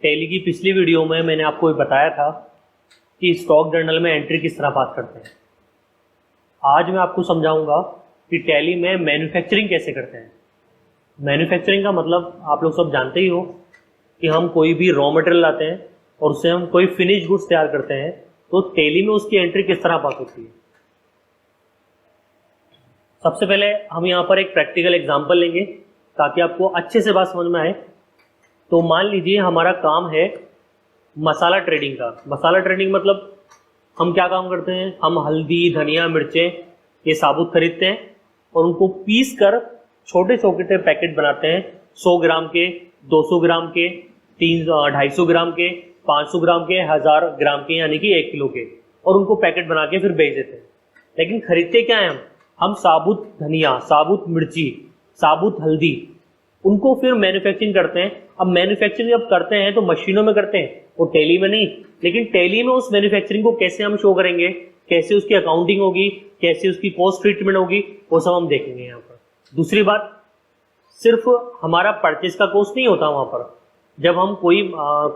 Tally की पिछली video में मैंने आपको बताया था कि स्टॉक जर्नल में एंट्री किस तरह पास करते हैं। आज मैं आपको समझाऊंगा कि टैली में मैन्युफैक्चरिंग कैसे करते हैं। मैन्युफैक्चरिंग का मतलब आप लोग सब जानते ही हो कि हम कोई भी रॉ मटेरियल लाते हैं और उससे हम कोई फिनिश गुड्स तैयार करते हैं, तो टैली में उसकी एंट्री किस तरह पास होती है। सबसे पहले हम यहाँ पर एक प्रैक्टिकल एग्जांपल लेंगे ताकि आपको अच्छे से बात समझ में आए। तो मान लीजिए हमारा काम है मसाला ट्रेडिंग का। मसाला ट्रेडिंग मतलब हम क्या काम करते हैं, हम हल्दी, धनिया, मिर्चें ये साबुत खरीदते हैं और उनको पीस कर छोटे छोटे पैकेट बनाते हैं। 100 ग्राम के, 200 ग्राम के, 250 ग्राम के, 500 ग्राम के, 1000 ग्राम के, यानी कि 1 किलो के, और उनको पैकेट बना के फिर बेच देते हैं। लेकिन खरीदते क्या है हम साबुत धनिया, साबुत मिर्ची, साबुत हल्दी, उनको फिर मैन्युफैक्चरिंग करते हैं। अब मैन्युफैक्चरिंग जब करते हैं तो मशीनों में करते हैं और टैली में नहीं। लेकिन टैली में उस मैन्युफैक्चरिंग को कैसे हम शो करेंगे, कैसे उसकी अकाउंटिंग होगी, कैसे उसकी कॉस्ट ट्रीटमेंट होगी, वो सब हम देखेंगे यहाँ पर। दूसरी बात, सिर्फ हमारा परचेज का कॉस्ट नहीं होता वहां पर। जब हम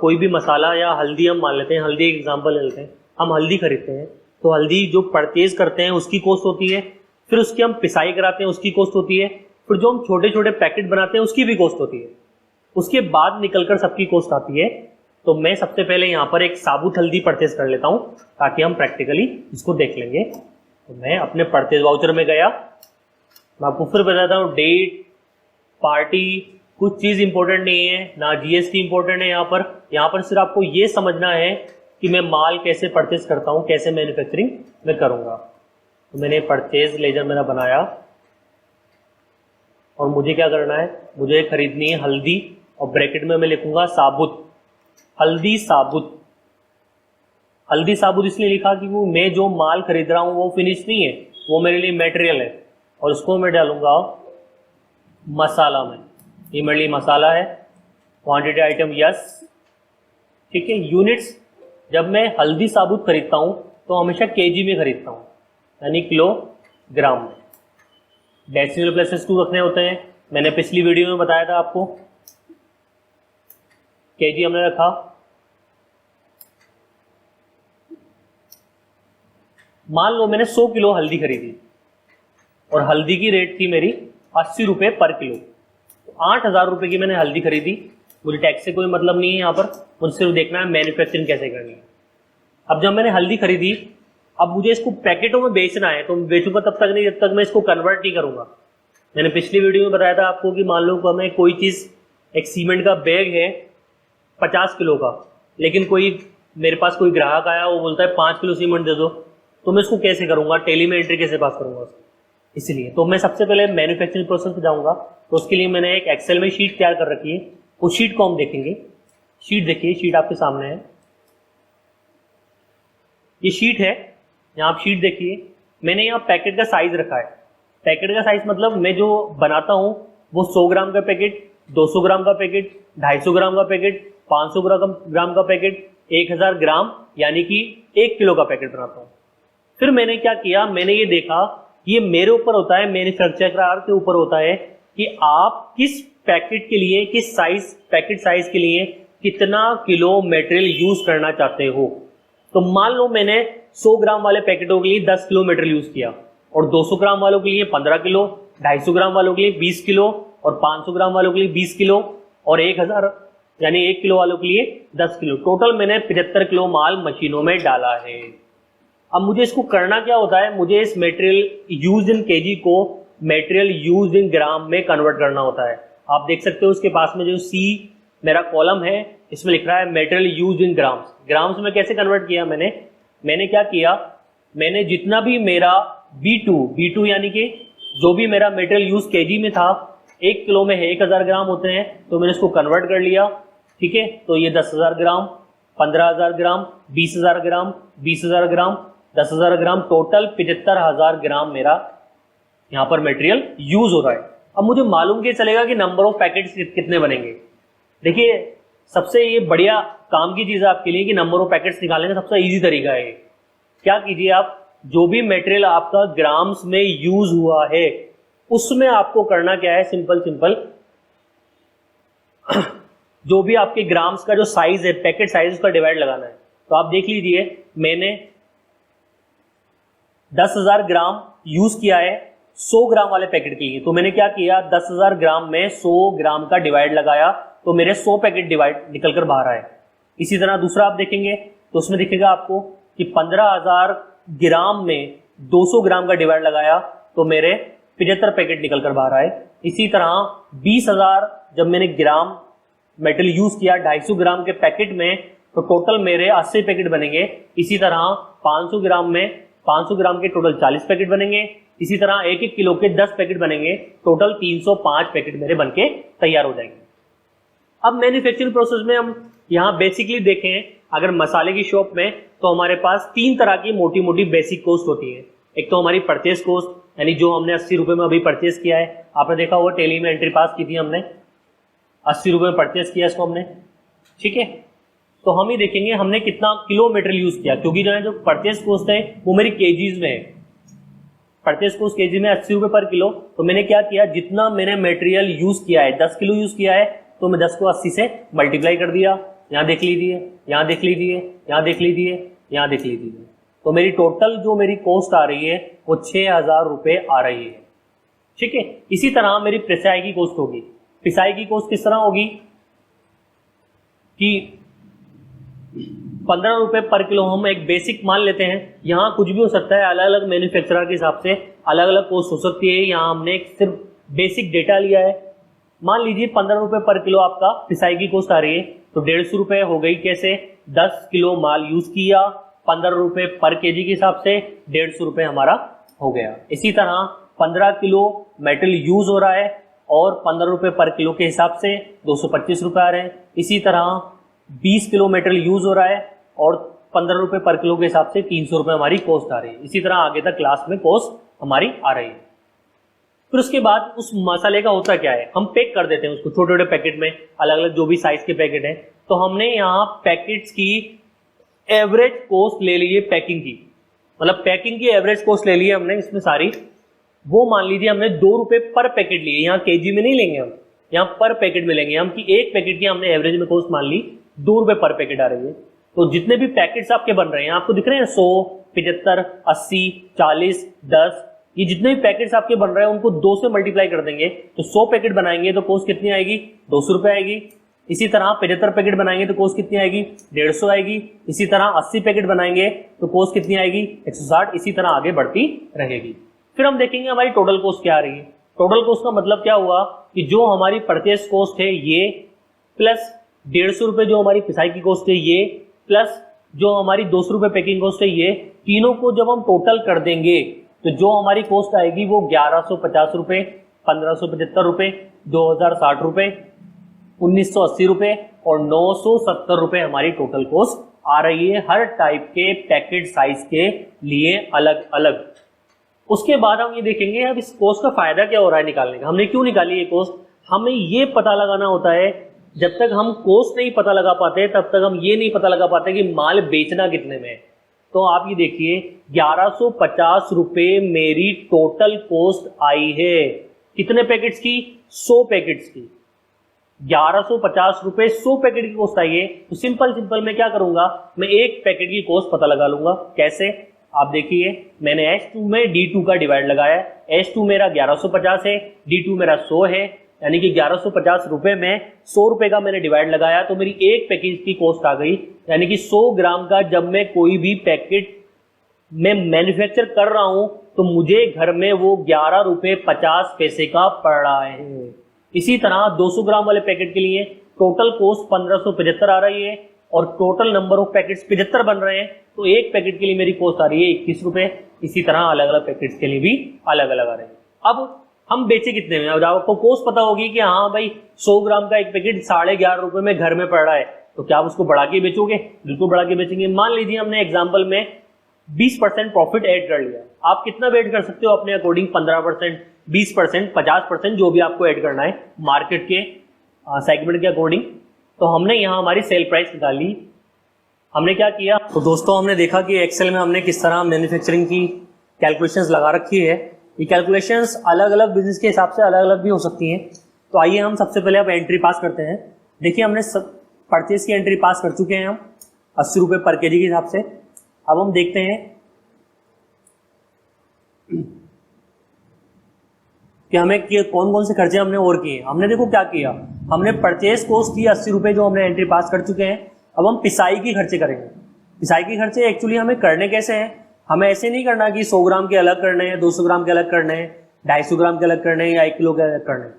कोई भी मसाला या हल्दी हम मान लेते हैं, हल्दी एक एग्जाम्पल ले लेते हैं, हम हल्दी खरीदते हैं तो हल्दी जो परचेज करते हैं उसकी कॉस्ट होती है, फिर उसकी हम पिसाई कराते हैं उसकी कॉस्ट होती है, फिर जो हम छोटे छोटे पैकेट बनाते हैं उसकी भी कॉस्ट होती है। उसके बाद निकलकर सबकी कॉस्ट आती है। तो मैं सबसे पहले यहाँ पर एक साबुत हल्दी परचेज कर लेता हूँ ताकि हम प्रैक्टिकली इसको देख लेंगे। तो मैं अपने परचेज वाउचर में गया, मैं आपको फिर बताता हूँ डेट, पार्टी, कुछ चीज इंपॉर्टेंट नहीं है, ना जीएसटी इंपॉर्टेंट है। यहाँ पर सिर्फ आपको ये समझना है कि मैं माल कैसे परचेज करता हूँ, कैसे मैन्युफैक्चरिंग मैं करूंगा। तो मैंने परचेज लेजर मेरा बनाया और मुझे क्या करना है, मुझे खरीदनी है हल्दी और ब्रैकेट में मैं लिखूंगा साबुत, हल्दी साबुत। हल्दी साबुत इसलिए लिखा कि वो मैं जो माल खरीद रहा हूं वो फिनिश नहीं है, वो मेरे लिए मटेरियल है और उसको मैं डालूंगा मसाला में। ये मेरे लिए मसाला है। क्वांटिटी आइटम यस, ठीक है। यूनिट्स, जब मैं हल्दी साबुत खरीदता हूं तो हमेशा केजी में खरीदता हूं, यानी किलोग्राम में। डेसिमल प्लेसेस 2 रखने होते हैं, मैंने पिछली वीडियो में बताया था आपको। केजी हमने रखा। मान लो मैंने 100 किलो हल्दी खरीदी और हल्दी की रेट थी मेरी 80 रुपए पर किलो। तो 8000 रुपए की मैंने हल्दी खरीदी। मुझे टैक्स से कोई मतलब नहीं है यहाँ पर, मुझे सिर्फ देखना है मैन्युफैक्चरिंग कैसे करनी है। अब जब मैंने हल्दी खरीदी, अब मुझे इसको पैकेटों में बेचना है, तो बेचूंगा तब तक नहीं जब तक मैं इसको कन्वर्ट नहीं करूंगा। मैंने पिछली वीडियो में बताया था आपको कि मान लो हमें कोई चीज, एक सीमेंट का बैग है 50 किलो का, लेकिन मेरे पास कोई ग्राहक आया, वो बोलता है 5 किलो सीमेंट दे दो, तो मैं इसको कैसे करूंगा, टैली में एंट्री कैसे पास करूंगा। इसलिए तो मैं सबसे पहले मैन्युफैक्चरिंग प्रोसेस पे जाऊंगा। तो उसके लिए मैंने एक एक्सेल में शीट तैयार कर रखी है, उस शीट को हम देखेंगे। शीट देखिए, शीट आपके सामने है, ये शीट है। यहाँ आप शीट देखिए, मैंने यहाँ पैकेट का साइज रखा है। पैकेट का साइज मतलब मैं जो बनाता हूँ वो 100 ग्राम का पैकेट, 200 ग्राम का पैकेट, 250 ग्राम का पैकेट, 500 ग्राम का पैकेट, 1000 ग्राम यानी कि 1 किलो का पैकेट बनाता हूँ। फिर मैंने क्या किया, मैंने ये देखा, ये मेरे ऊपर होता है, मैन्युफैक्चरर के ऊपर होता है कि आप किस पैकेट के लिए, किस पैकेट साइज के लिए कितना किलो मटेरियल यूज करना चाहते हो। तो मान लो मैंने 100 ग्राम वाले पैकेटों के लिए 10 किलो मटेरियल यूज किया और 200 ग्राम वालों के लिए 15 किलो, 250 ग्राम वालों के लिए 20 किलो और 500 ग्राम वालों के लिए 20 किलो और 1000 यानी 1 किलो वालों के लिए 10 किलो। टोटल मैंने 75 किलो माल मशीनों में डाला है। अब मुझे इसको करना क्या होता है, मुझे इस मटेरियल यूज इन केजी को मटेरियल यूज इन ग्राम में कन्वर्ट करना होता है। आप देख सकते हो उसके पास में जो सी मेरा कॉलम है, इसमें लिख रहा है material use in grams. Grams में कैसे कन्वर्ट किया मैंने क्या किया, मैंने जितना भी मेरा B2 यानी कि जो भी मेरा मटेरियल यूज केजी में था, 1 किलो में 1000 ग्राम होते हैं, तो मैंने इसको कन्वर्ट कर लिया। ठीक है, तो ये 10,000 ग्राम, 15,000 ग्राम, 20,000 ग्राम, 20,000 ग्राम, 10,000 ग्राम, टोटल 75,000 ग्राम मेरा यहाँ पर मटेरियल यूज हो रहा है। अब मुझे मालूम क्या चलेगा कि नंबर ऑफ पैकेट्स कितने बनेंगे। देखिए, सबसे ये बढ़िया काम की चीज है आपके लिए कि नंबर ऑफ पैकेट्स निकालने का सबसे इजी तरीका है। क्या कीजिए आप, जो भी मटेरियल आपका ग्राम्स में यूज हुआ है उसमें आपको करना क्या है, सिंपल जो भी आपके ग्राम्स का जो साइज है, पैकेट साइज, उसका डिवाइड लगाना है। तो आप देख लीजिए, मैंने 10,000 ग्राम यूज किया है 100 ग्राम वाले पैकेट के लिए। तो मैंने क्या किया, 10,000 ग्राम में 100 ग्राम का डिवाइड लगाया, तो मेरे 100 पैकेट डिवाइड निकलकर बाहर आए। इसी तरह दूसरा आप देखेंगे तो उसमें दिखेगा आपको कि 15,000 ग्राम में 200 ग्राम का डिवाइड लगाया, तो मेरे 75 पैकेट निकलकर बाहर आए। इसी तरह 20,000 जब मैंने ग्राम मेटल यूज किया 250 ग्राम के पैकेट में, तो टोटल मेरे 80 पैकेट बनेंगे। इसी तरह 500 ग्राम में 500 ग्राम के टोटल 40 पैकेट बनेंगे। इसी तरह 1-1 किलो के 10 पैकेट बनेंगे, टोटल 305 पैकेट मेरे बनके तैयार हो जाएंगे। अब मैन्युफैक्चरिंग प्रोसेस में हम यहाँ बेसिकली देखें, अगर मसाले की शॉप में, तो हमारे पास 3 तरह की मोटी मोटी बेसिक कॉस्ट होती है। एक तो हमारी परचेस कॉस्ट, यानी जो हमने 80 रुपए में अभी परचेस किया है, आपने देखा हुआ टेली में एंट्री पास की थी हमने, 80 रुपए में परचेस किया इसको हमने, ठीक है। तो हम ही देखेंगे हमने कितना किलो मटेरियल यूज किया, क्योंकि जो परचेस कॉस्ट है वो मेरी केजीज में है। परचेस कॉस्ट केजी में 80 रुपए पर किलो। तो मैंने क्या किया, जितना मैंने मटेरियल यूज किया है, 10 किलो यूज किया है, तो मैं 10 को 80 से मल्टीप्लाई कर दिया। यहाँ देख लीजिए, यहाँ देख लीजिए, यहाँ देख लीजिए, यहाँ देख लीजिए, तो मेरी टोटल जो मेरी कॉस्ट आ रही है वो 6,000 रुपए आ रही है, ठीक है। इसी तरह मेरी पिसाई की कॉस्ट होगी। पिसाई की कॉस्ट किस तरह होगी कि 15 रुपए पर किलो हम एक बेसिक मान लेते हैं। यहाँ कुछ भी हो सकता है, अलग अलग मैन्युफैक्चरर के हिसाब से अलग अलग कॉस्ट हो सकती है। यहाँ हमने सिर्फ बेसिक डेटा लिया है। मान लीजिए 15 रुपए पर किलो आपका पिसाई की कॉस्ट आ रही है, तो 150 रुपए हो गई। कैसे, 10 किलो माल यूज किया, 15 रुपए पर केजी के हिसाब से 150 रुपए हमारा हो गया। इसी तरह 15 किलो मेटल यूज हो रहा है और 15 रुपए पर किलो के हिसाब से 225 रुपए आ रहे हैं। इसी तरह 20 किलो मेटल यूज हो रहा है और 15 रुपए पर किलो के हिसाब से 300 रुपए हमारी कॉस्ट आ रही है। इसी तरह आगे तक क्लास में कॉस्ट हमारी आ रही है। फिर उसके बाद उस मसाले का होता क्या है, हम पैक कर देते हैं उसको छोटे छोटे पैकेट में, अलग अलग जो भी साइज के पैकेट हैं। तो हमने यहाँ पैकेट्स की एवरेज कॉस्ट ले ली है, पैकिंग की, मतलब पैकिंग की एवरेज कॉस्ट ले ली है हमने इसमें सारी। वो मान लीजिए हमने 2 रुपए पर पैकेट लिए, यहाँ केजी में नहीं लेंगे हम, यहाँ पर पैकेट में लेंगे हम, कि एक पैकेट की हमने एवरेज में कॉस्ट मान ली 2 रुपए पर पैकेट आ रही है। तो जितने भी पैकेट्स आपके बन रहे हैं, आपको दिख रहे हैं 100, 75, 80, 40, 10, ये जितने भी पैकेट्स आपके बन रहे हैं उनको 2 से मल्टीप्लाई कर देंगे, तो 100 पैकेट बनाएंगे तो कॉस्ट कितनी आएगी, 200 रुपए आएगी। इसी तरह 75 पैकेट बनाएंगे तो कॉस्ट कितनी आएगी, 150 आएगी। इसी तरह 80 पैकेट बनाएंगे तो कॉस्ट कितनी आएगी, 160। इसी तरह आगे बढ़ती रहेगी। फिर हम देखेंगे हमारी टोटल कॉस्ट क्या आ रही है। टोटल कॉस्ट का मतलब क्या हुआ कि जो हमारी परचेस कॉस्ट है ये, प्लस 150 रुपए जो हमारी पिसाई की कॉस्ट है ये, प्लस जो हमारी 200 रुपए पैकिंग कॉस्ट है ये, तीनों को जब हम टोटल कर देंगे तो जो हमारी कॉस्ट आएगी वो 1150 रुपए, 1575 रुपए, 2060 रुपए, 1980 रुपए और 970 रुपए हमारी टोटल कॉस्ट आ रही है, हर टाइप के पैकेट साइज के लिए अलग अलग। उसके बाद हम ये देखेंगे अब इस कॉस्ट का फायदा क्या हो रहा है निकालने का, हमने क्यों निकाली ये कॉस्ट। हमें ये पता लगाना होता है, जब तक हम कॉस्ट नहीं पता लगा पाते तब तक हम ये नहीं पता लगा पाते कि माल बेचना कितने में है। तो आप ये देखिए 1150 रुपए मेरी टोटल कॉस्ट आई है, कितने पैकेट्स की, 100 पैकेट्स की। 1150 रुपए 100 पैकेट की कॉस्ट आई है। तो सिंपल मैं क्या करूंगा, मैं एक पैकेट की कॉस्ट पता लगा लूंगा। कैसे, आप देखिए मैंने S2 में D2 का डिवाइड लगाया। S2 मेरा 1150 है, D2 मेरा 100 है, यानी कि 1150 रुपए में 100 रुपए का मैंने डिवाइड लगाया, तो मेरी एक पैकेज की कॉस्ट आ गई। यानी कि 100 ग्राम का जब मैं कोई भी पैकेट में मैन्युफैक्चर कर रहा हूं तो मुझे घर में वो 11 रुपए 50 पैसे का पड़ रहा है। इसी तरह 200 ग्राम वाले पैकेट के लिए टोटल कॉस्ट 1575 आ रही है और टोटल नंबर ऑफ पैकेट्स 75 बन रहे हैं, तो एक पैकेट के लिए मेरी कॉस्ट आ रही है 21 रुपए। इसी तरह अलग अलग पैकेट्स के लिए भी अलग अलग आ रहे हैं। अब हम बेचे कितने में, अब आपको कॉस्ट पता होगी कि हाँ भाई 100 ग्राम का एक पैकेट 11.5 रुपए में घर में पड़ रहा है, तो क्या आप उसको बढ़ा के बेचोगे, बिल्कुल बढ़ा के बेचेंगे। मान लीजिए हमने एग्जाम्पल में 20% प्रॉफिट ऐड कर लिया, आप कितना ऐड कर सकते हो अपने अकॉर्डिंग, 15%, 20%, 50%, जो भी आपको ऐड करना है मार्केट के सेगमेंट के अकॉर्डिंग। तो हमने यहाँ हमारी सेल प्राइस निकाली। हमने क्या किया, तो दोस्तों हमने देखा कि एक्सेल में हमने किस तरह मैन्युफैक्चरिंग की कैलकुलेशंस लगा रखी है। ये कैलकुलेशंस अलग अलग बिजनेस के हिसाब से अलग अलग भी हो सकती हैं। तो आइए हम सबसे पहले अब एंट्री पास करते हैं। देखिए हमने परचेज की एंट्री पास कर चुके हैं हम 80 रुपये पर केजी के हिसाब से। अब हम देखते हैं कि हमें कौन कौन से खर्चे हमने और किए। हमने देखो क्या किया, हमने परचेज कॉस्ट की 80 रुपये जो हमने एंट्री पास कर चुके हैं। अब हम पिसाई की खर्चे करेंगे। पिसाई के खर्चे एक्चुअली हमें करने कैसे हैं, हमें ऐसे नहीं करना कि 100 ग्राम के अलग करने हैं, 200 ग्राम के अलग करने हैं, 250 ग्राम के अलग करने हैं या 1 किलो के अलग करने हैं।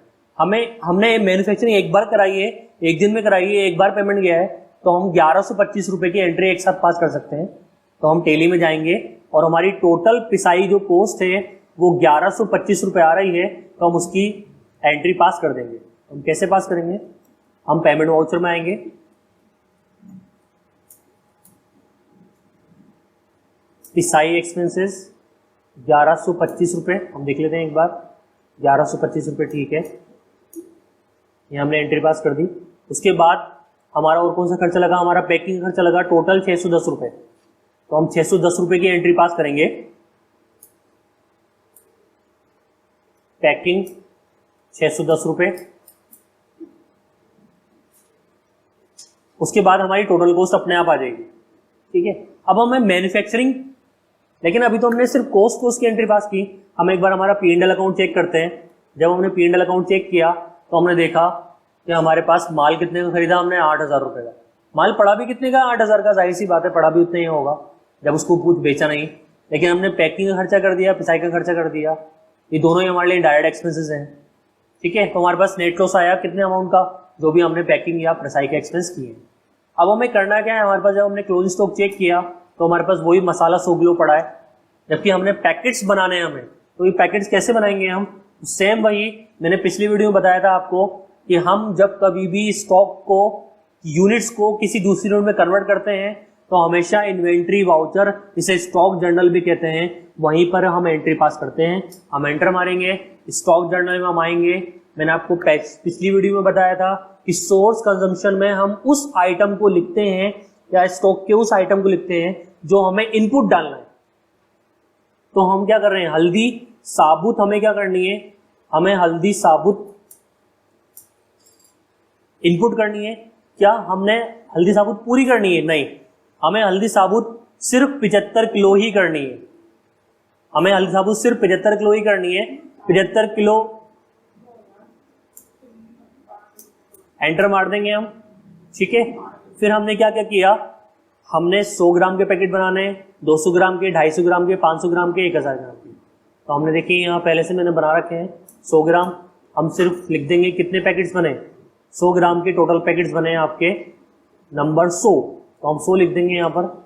हमने मैन्युफैक्चरिंग एक बार कराई है, एक दिन में कराई है, एक बार पेमेंट गया है, तो हम 1125 रुपये की एंट्री एक साथ पास कर सकते हैं। तो हम टेली में जाएंगे और हमारी टोटल पिसाई जो कॉस्ट है वो 1125 रुपये आ रही है, तो हम उसकी एंट्री पास कर देंगे। हम कैसे पास करेंगे, हम पेमेंट वाउचर में आएंगे, पिसाई एक्सपेंसेस 1125 रुपये, हम देख लेते हैं एक बार, 1125 रुपये ठीक है, ये हमने एंट्री पास कर दी। उसके बाद हमारा और कौन सा खर्चा लगा, हमारा पैकिंग खर्चा लगा टोटल 610 रुपये, तो हम 610 रुपये की एंट्री पास करेंगे। पैकिंग 610 रुपये, उसके बाद हमारी टोटल कॉस्ट अपने आप आ जाएगी। ठीक है, अब हमें मैन्युफैक्चरिंग, लेकिन अभी तो हमने सिर्फ कॉस्ट की एंट्री पास की। हम एक बार हमारा P&L अकाउंट चेक करते हैं। जब हमने P&L अकाउंट चेक किया तो हमने देखा कि हमारे पास माल कितने का खरीदा हमने, 8000 रुपये का। माल पड़ा भी कितने का, 8000 का, जाहिर सी बात है पड़ा भी उतना ही होगा जब उसको कुछ बेचा नहीं। लेकिन हमने पैकिंग का खर्चा कर दिया, पिसाई का खर्चा कर दिया, ये दोनों ही हमारे लिए डायरेक्ट एक्सपेंसेस हैं। ठीक है, तो हमारे पास नेट लॉस आया कितने अमाउंट का, जो भी हमने पैकिंग या पिसाई के एक्सपेंस किए। अब हमें करना क्या है, हमारे पास जब हमने क्लोजिंग स्टॉक चेक किया तो हमारे पास वही मसाला 100 किलो पड़ा है, जबकि हमने पैकेट्स बनाने हैं हमें। तो ये पैकेट्स कैसे बनाएंगे हम, सेम वही मैंने पिछली वीडियो में बताया था आपको कि हम जब कभी भी स्टॉक को, यूनिट्स को किसी दूसरी यूनिट में कन्वर्ट करते हैं तो हमेशा इन्वेंट्री वाउचर, जिसे स्टॉक जर्नल भी कहते हैं, वहीं पर हम एंट्री पास करते हैं। हम एंटर मारेंगे, स्टॉक जर्नल में हम आएंगे। मैंने आपको पिछली वीडियो में बताया था कि सोर्स कंजम्पशन में हम उस आइटम को लिखते हैं या स्टॉक के उस आइटम को लिखते हैं जो हमें इनपुट डालना है। तो हम क्या कर रहे हैं, हल्दी साबुत हमें क्या करनी है, हमें हल्दी साबुत इनपुट करनी है। क्या हमने हल्दी साबुत पूरी करनी है, नहीं, हमें हल्दी साबुत सिर्फ 75 किलो ही करनी है। हमें हल्दी साबुत सिर्फ 75 किलो ही करनी है। 75 किलो एंटर मार देंगे हम। ठीक है, फिर हमने क्या क्या किया, हमने 100 ग्राम के पैकेट बनाने, 200 ग्राम के, 250 ग्राम के, 500 ग्राम के, 1000 ग्राम के। तो हमने देखिए यहाँ पहले से मैंने बना रखे हैं 100 ग्राम। हम सिर्फ लिख देंगे कितने पैकेट्स बने, 100 ग्राम के टोटल पैकेट्स बने हैं आपके नंबर 100, तो हम 100 लिख देंगे यहाँ पर।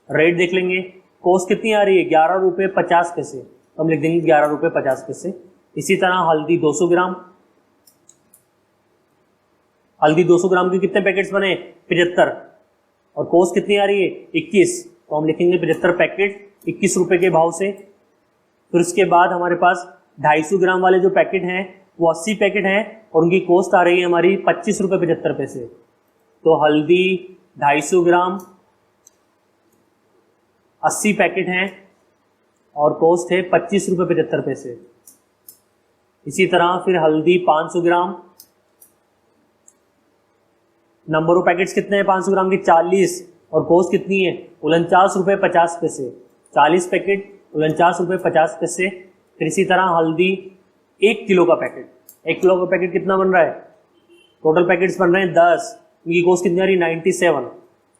रेट देख लेंगे, कॉस्ट कितनी आ रही है, 11 रुपये 50 पैसे, तो हम लिख देंगे 11 रुपये 50 पैसे। इसी तरह हल्दी 200 ग्राम, हल्दी 200 ग्राम के कितने पैकेट्स बने, 75, और कॉस्ट कितनी आ रही है 21, तो हम लिखेंगे 75 पैकेट 21 रुपये के भाव से। फिर उसके बाद हमारे पास 250 ग्राम वाले जो पैकेट हैं वो 80 पैकेट हैं और उनकी कॉस्ट आ रही है हमारी 25 रुपये 75 पैसे। तो हल्दी 250 ग्राम 80 पैकेट हैं और कॉस्ट है 25 रुपये 75 पैसे। इसी तरह फिर हल्दी 500 ग्राम, नंबर ऑफ पैकेट्स कितने हैं 500 ग्राम के 40, और कॉस्ट कितनी है 49 रुपये 50 पैसे। 40 पैकेट 49 रुपये 50 पैसे। फिर इसी तरह हल्दी 1 किलो का पैकेट, 1 किलो का पैकेट कितना बन रहा है, टोटल पैकेट्स बन रहे हैं 10, इनकी कॉस्ट कितनी आ रही है 97,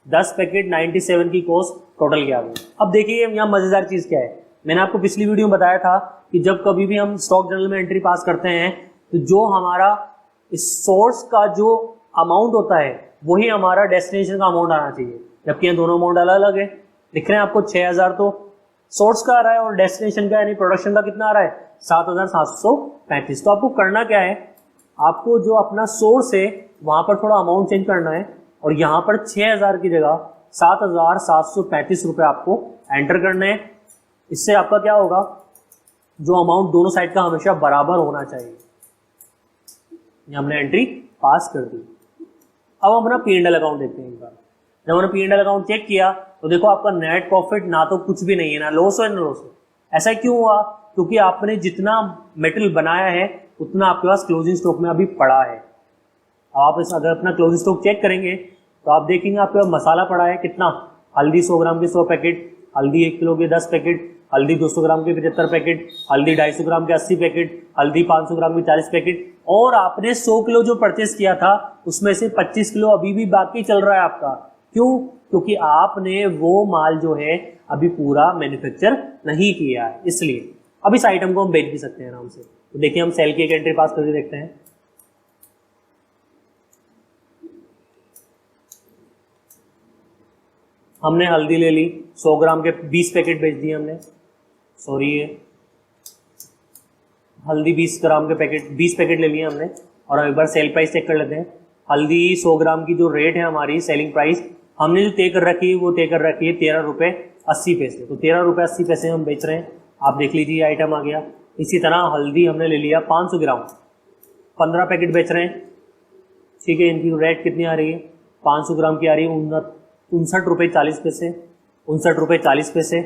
10 पैकेट 97 की कॉस्ट टोटल क्या आ गई। अब देखिए यहाँ मजेदार चीज क्या है, मैंने आपको पिछली वीडियो में बताया था कि जब कभी भी हम स्टॉक जर्नल में एंट्री पास करते हैं तो जो हमारा सोर्स का जो अमाउंट होता है वही हमारा डेस्टिनेशन का अमाउंट आना चाहिए, जबकि यहाँ दोनों अमाउंट अलग अलग है। दिख रहे हैं आपको 6000 तो सोर्स का आ रहा है और डेस्टिनेशन का यानी प्रोडक्शन का कितना आ रहा है 7735। तो आपको करना क्या है, आपको जो अपना सोर्स है वहां पर थोड़ा अमाउंट चेंज करना है और यहाँ पर 6000 की जगह 7735 रुपये आपको एंटर करना है। इससे आपका क्या होगा, जो अमाउंट दोनों साइड का हमेशा बराबर होना चाहिए। ये हमने एंट्री पास कर दी। अब हम अपना P&L अकाउंट देखते हैं एक बार। जब हमने P&L अकाउंट चेक किया तो देखो आपका नेट प्रॉफिट ना तो कुछ भी नहीं है, ना लॉस है ना लॉस है। ऐसा क्यों हुआ, क्योंकि आपने जितना मेटेरियल बनाया है उतना आपके पास क्लोजिंग स्टॉक में अभी पड़ा है। आप इस अगर अपना क्लोजिंग स्टॉक चेक करेंगे तो आप देखेंगे आपके पास मसाला पड़ा है कितना, हल्दी 100 ग्राम के 100 पैकेट, हल्दी 1 किलो के 10 पैकेट, हल्दी 200 ग्राम के 75 पैकेट, हल्दी 250 ग्राम के 80 पैकेट, हल्दी 500 ग्राम के 40 पैकेट, और आपने 100 किलो जो परचेस किया था उसमें से 25 किलो अभी भी बाकी चल रहा है आपका। क्यों? क्योंकि आपने वो माल जो है अभी पूरा मैन्युफैक्चर नहीं किया है, इसलिए। अब इस आइटम को हम बेच भी सकते हैं आराम से। तो देखिए हम सेल की एक एंट्री पास करके देखते हैं। हमने हल्दी ले ली 100 ग्राम के 20 पैकेट बेच दिए हमने, सॉरी ये हल्दी 20 ग्राम के पैकेट 20 पैकेट ले लिए हमने। और हम एक बार सेल प्राइस चेक कर लेते हैं। हल्दी 100 ग्राम की जो रेट है हमारी सेलिंग प्राइस हमने जो तय कर रखी है वो तय कर रखी है 13 रुपये 80 पैसे। तो 13 रुपये 80 पैसे हम बेच रहे हैं, आप देख लीजिए आइटम आ गया। इसी तरह हल्दी हमने ले लिया 500 ग्राम, 15 पैकेट बेच रहे हैं, ठीक है। इनकी रेट कितनी आ रही है, 500 ग्राम की आ रही है 59 रुपये 40 पैसे, 59 रुपये 40 पैसे।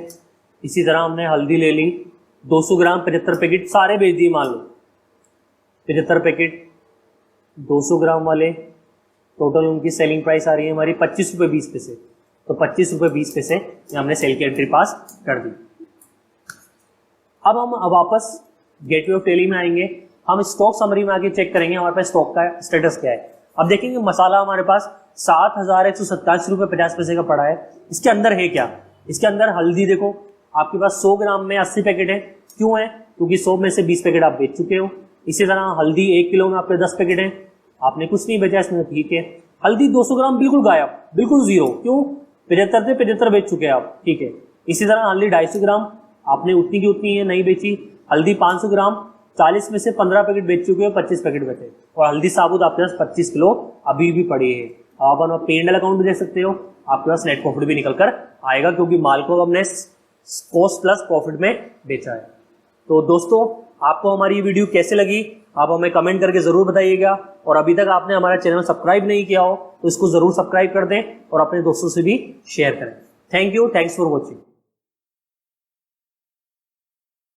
इसी तरह हमने हल्दी ले ली 200 ग्राम 75 पैकेट सारे बेच दिए, मान लो 75 पैकेट 200 ग्राम वाले, टोटल उनकी सेलिंग प्राइस आ रही है हमारी 25 रुपये 20 पैसे। तो 25 रुपये 20 पैसे हमने सेल की एंट्री पास कर दी। अब हम वापस गेटवे ऑफ टेली में आएंगे, हम स्टॉक समरी में आके चेक करेंगे हमारे पास स्टॉक का स्टेटस क्या है। अब देखेंगे मसाला हमारे पास 7,187 रुपये 50 पैसे का पड़ा है। इसके अंदर है क्या, इसके अंदर हल्दी देखो आपके पास 100 ग्राम में 80 पैकेट है। क्यों है? क्योंकि 100 में से 20 पैकेट आप बेच चुके हो। इसी तरह हल्दी 1 किलो में आपके 10 पैकेट है, आपने कुछ नहीं बेचा इसमें, ठीक है। हल्दी 200 ग्राम बिल्कुल गायब, बिल्कुल जीरो। क्यों? 75 से 75 बेच चुके हैं आप, ठीक है। इसी तरह हल्दी 250 ग्राम आपने उतनी की उतनी है, नहीं बेची। हल्दी 500 ग्राम 40 में से 15 पैकेट बेच चुके हो, 25 पैकेट बचे। और हल्दी साबुत आपके पास 25 किलो अभी भी पड़ी है। आप P&L अकाउंट भी देख सकते हो, आपके पास नेट प्रॉफिट भी निकल कर आएगा क्योंकि माल को हमने कॉस्ट प्लस प्रॉफिट में बेचा है। तो दोस्तों आपको हमारी ये वीडियो कैसे लगी आप हमें कमेंट करके जरूर बताइएगा। और अभी तक आपने हमारा चैनल सब्सक्राइब नहीं किया हो तो इसको जरूर सब्सक्राइब कर दें और अपने दोस्तों से भी शेयर करें। Thank you, thanks for watching.